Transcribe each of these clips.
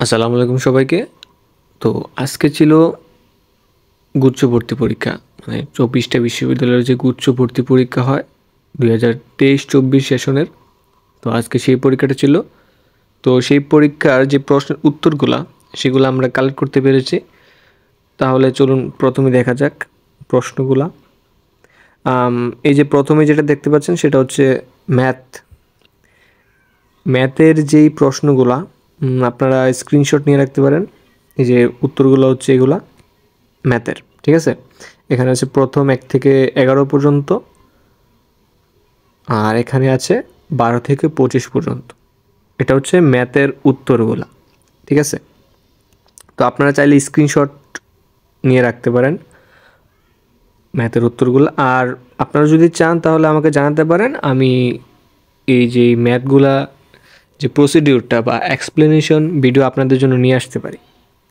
আসসালামু আলাইকুম সবাইকে। তো আজকে ছিল গুচ্ছ ভর্তি পরীক্ষা। মানে ২৪টা বিশ্ববিদ্যালয়ের যে গুচ্ছ ভর্তি পরীক্ষা হয় ২০২৩-২৪ সেশনের। তো আজকে সেই পরীক্ষাটা ছিল। তো সেই পরীক্ষার যে প্রশ্নের উত্তরগুলা সেগুলো আমরা কালেক্ট করতে পেরেছি। তাহলে চলুন প্রথমে দেখা যাক প্রশ্নগুলা। এই যে প্রথমে যেটা দেখতে পাচ্ছেন সেটা হচ্ছে ম্যাথ। ম্যাথের যেই প্রশ্নগুলা আপনারা স্ক্রিনশট নিয়ে রাখতে পারেন। এই যে উত্তরগুলো হচ্ছে এগুলা ম্যাথের, ঠিক আছে। এখানে আছে প্রথম ১ থেকে ১১ পর্যন্ত, আর এখানে আছে ১২ থেকে ২৫ পর্যন্ত। এটা হচ্ছে ম্যাথের উত্তরগুলা, ঠিক আছে। তো আপনারা চাইলে স্ক্রিনশট নিয়ে রাখতে পারেন ম্যাথের উত্তরগুলো। আর আপনারা যদি চান তাহলে আমাকে জানাতে পারেন, আমি এই যে ম্যাথগুলা যে প্রসিডিউরটা বা এক্সপ্লেনেশন ভিডিও আপনাদের জন্য নিয়ে আসতে পারি।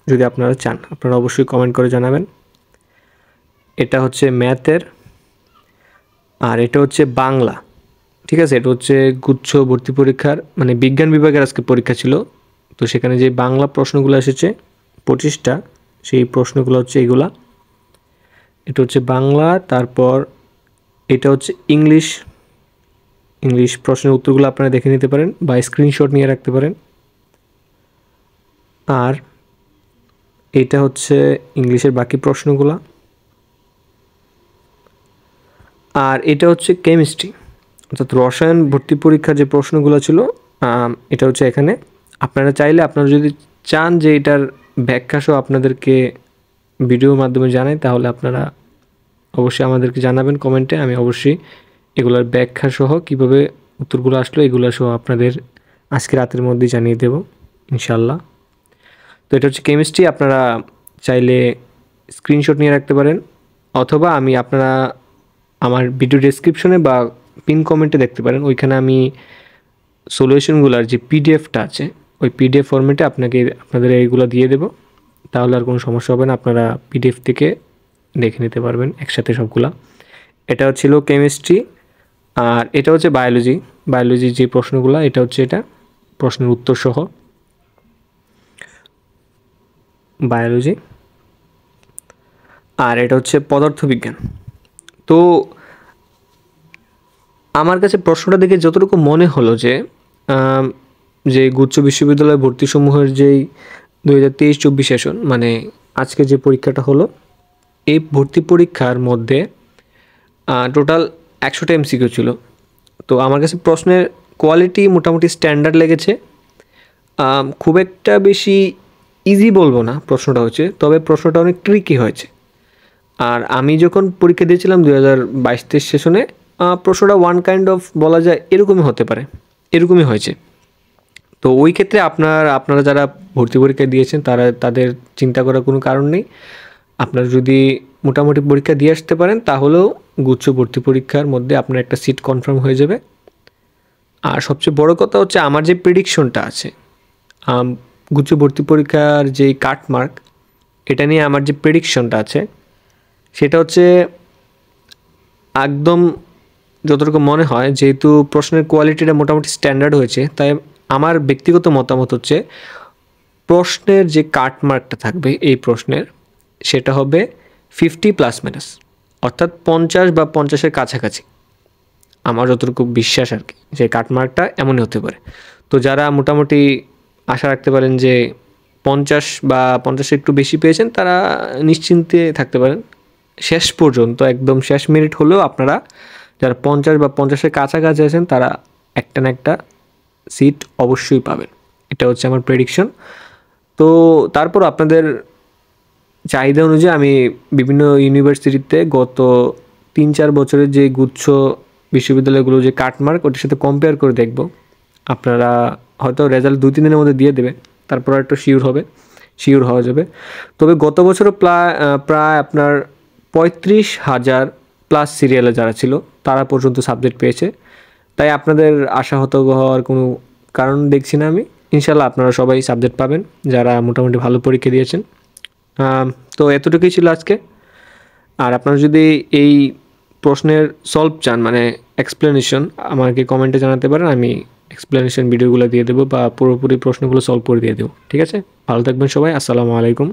যদি আপনারা চান আপনারা অবশ্যই কমেন্ট করে জানাবেন। এটা হচ্ছে ম্যাথের, আর এটা হচ্ছে বাংলা, ঠিক আছে। এটা হচ্ছে গুচ্ছ ভর্তি পরীক্ষার মানে বিজ্ঞান বিভাগের আজকে পরীক্ষা ছিল। তো সেখানে যে বাংলা প্রশ্নগুলো এসেছে ২৫টা, সেই প্রশ্নগুলো হচ্ছে এইগুলা। এটা হচ্ছে বাংলা। তারপর এটা হচ্ছে ইংলিশ। ইংলিশ প্রশ্নের উত্তরগুলো আপনারা দেখে নিতে পারেন বা স্ক্রিনশট নিয়ে রাখতে পারেন। আর এটা হচ্ছে ইংলিশের বাকি প্রশ্নগুলো। আর এটা হচ্ছে কেমিস্ট্রি, অর্থাৎ রসায়ন ভর্তি পরীক্ষার যে প্রশ্নগুলো ছিল এটা হচ্ছে এখানে। আপনারা চাইলে আপনারা যদি চান যে এটার ব্যাখ্যা সহ আপনাদেরকে ভিডিওর মাধ্যমে জানাই, তাহলে আপনারা অবশ্যই আমাদেরকে জানাবেন কমেন্টে। আমি অবশ্যই এগুলোর ব্যাখ্যা সহ কীভাবে উত্তরগুলো আসলো এগুলো সহ আপনাদের আজকে রাতের মধ্যেই জানিয়ে দেব ইনশাল্লাহ। তো এটা হচ্ছে কেমিস্ট্রি। আপনারা চাইলে স্ক্রিনশট নিয়ে রাখতে পারেন, অথবা আপনারা আমার ভিডিও ডেসক্রিপশনে বা পিন কমেন্টে দেখতে পারেন। ওইখানে আমি সলিউশনগুলোর যে পিডিএফটা আছে ওই পিডিএফ ফরম্যাটে আপনাদের এইগুলো দিয়ে দেব। তাহলে আর কোনো সমস্যা হবে না, আপনারা পিডিএফ থেকে দেখে নিতে পারবেন একসাথে সবগুলা। এটা ছিল কেমিস্ট্রি। আর এটা হচ্ছে বায়োলজি। বায়োলজির যে প্রশ্নগুলো এটা হচ্ছে এটা প্রশ্নের উত্তর সহ বায়োলজি। আর এটা হচ্ছে পদার্থবিজ্ঞান। তো আমার কাছে প্রশ্নটা দেখে যতটুকু মনে হলো যে গুচ্ছ বিশ্ববিদ্যালয় ভর্তিসমূহের যেই ২০২৩-২৪ সেশন মানে আজকে যে পরীক্ষাটা হলো, এই ভর্তি পরীক্ষার মধ্যে টোটাল ১০০টা এমসিকিউ ছিল। তো আমার কাছে প্রশ্নের কোয়ালিটি মোটামুটি স্ট্যান্ডার্ড লেগেছে। খুব একটা বেশি ইজি বলবো না প্রশ্নটা হচ্ছে, তবে প্রশ্নটা অনেক ট্রিকি হয়েছে। আর আমি যখন পরীক্ষা দিয়েছিলাম ২০২২-২৩ সেশনে, প্রশ্নটা ওয়ান কাইন্ড অফ বলা যায় এরকমই হতে পারে, এরকমই হয়েছে। তো ওই ক্ষেত্রে আপনারা যারা ভর্তি পরীক্ষা দিয়েছেন তাদের চিন্তা করার কোনো কারণ নেই। আপনারা যদি মোটামুটি পরীক্ষা দিয়ে আসতে পারেন তাহলেও গুচ্ছ ভর্তি পরীক্ষার মধ্যে আপনার একটা সিট কনফার্ম হয়ে যাবে। আর সবচেয়ে বড় কথা হচ্ছে আমার যে প্রেডিকশনটা আছে গুচ্ছ ভর্তি পরীক্ষার যেই কাটমার্ক, এটা নিয়ে আমার যে প্রেডিকশনটা আছে সেটা হচ্ছে একদম যতটুকু মনে হয়, যেহেতু প্রশ্নের কোয়ালিটিটা মোটামুটি স্ট্যান্ডার্ড হয়েছে, তাই আমার ব্যক্তিগত মতামত হচ্ছে প্রশ্নের যে কাটমার্কটা থাকবে এই প্রশ্নের সেটা হবে 50+- অর্থাৎ 50 বা 50-এর কাছাকাছি। আমার যতটুকু বিশ্বাস আর কি, যে কাটমার্কটা এমনই হতে পারে। তো যারা মোটামুটি আশা রাখতে পারেন যে 50 বা 50-এর একটু বেশি পেয়েছেন, তারা নিশ্চিন্তে থাকতে পারেন। শেষ পর্যন্ত একদম শেষ মিনিট হলেও আপনারা যারা 50 বা 50-এর কাছাকাছি আছেন তারা একটা না একটা সিট অবশ্যই পাবেন। এটা হচ্ছে আমার প্রেডিকশন। তো তারপর আপনাদের চাহিদা অনুযায়ী আমি বিভিন্ন ইউনিভার্সিটিতে গত ৩-৪ বছরের যে গুচ্ছ বিশ্ববিদ্যালয়গুলো যে কাটমার্ক ওটার সাথে কম্পেয়ার করে দেখব। আপনারা হয়তো রেজাল্ট ২-৩ দিনের মধ্যে দিয়ে দেবে, তারপর একটু শিওর হওয়া যাবে। তবে গত বছরও প্রায় আপনার ৩৫,০০০+ সিরিয়ালে যারা ছিল তারা পর্যন্ত সাবজেক্ট পেয়েছে। তাই আপনাদের আশাহত হওয়ার কোনো কারণ দেখছি না আমি। ইনশাল্লাহ আপনারা সবাই সাবজেক্ট পাবেন যারা মোটামুটি ভালো পরীক্ষা দিয়েছেন। তো এতটুকুই ছিল আজকে। আর আপনারা যদি এই প্রশ্নের সলভ চান মানে এক্সপ্লেনেশন, আমাকে কমেন্টে জানাতে পারেন। আমি এক্সপ্লেনেশন ভিডিওগুলো দিয়ে দেবো বা পুরোপুরি প্রশ্নগুলো সলভ করে দিয়ে দেবো। ঠিক আছে, ভালো থাকবেন সবাই। আসসালামু আলাইকুম।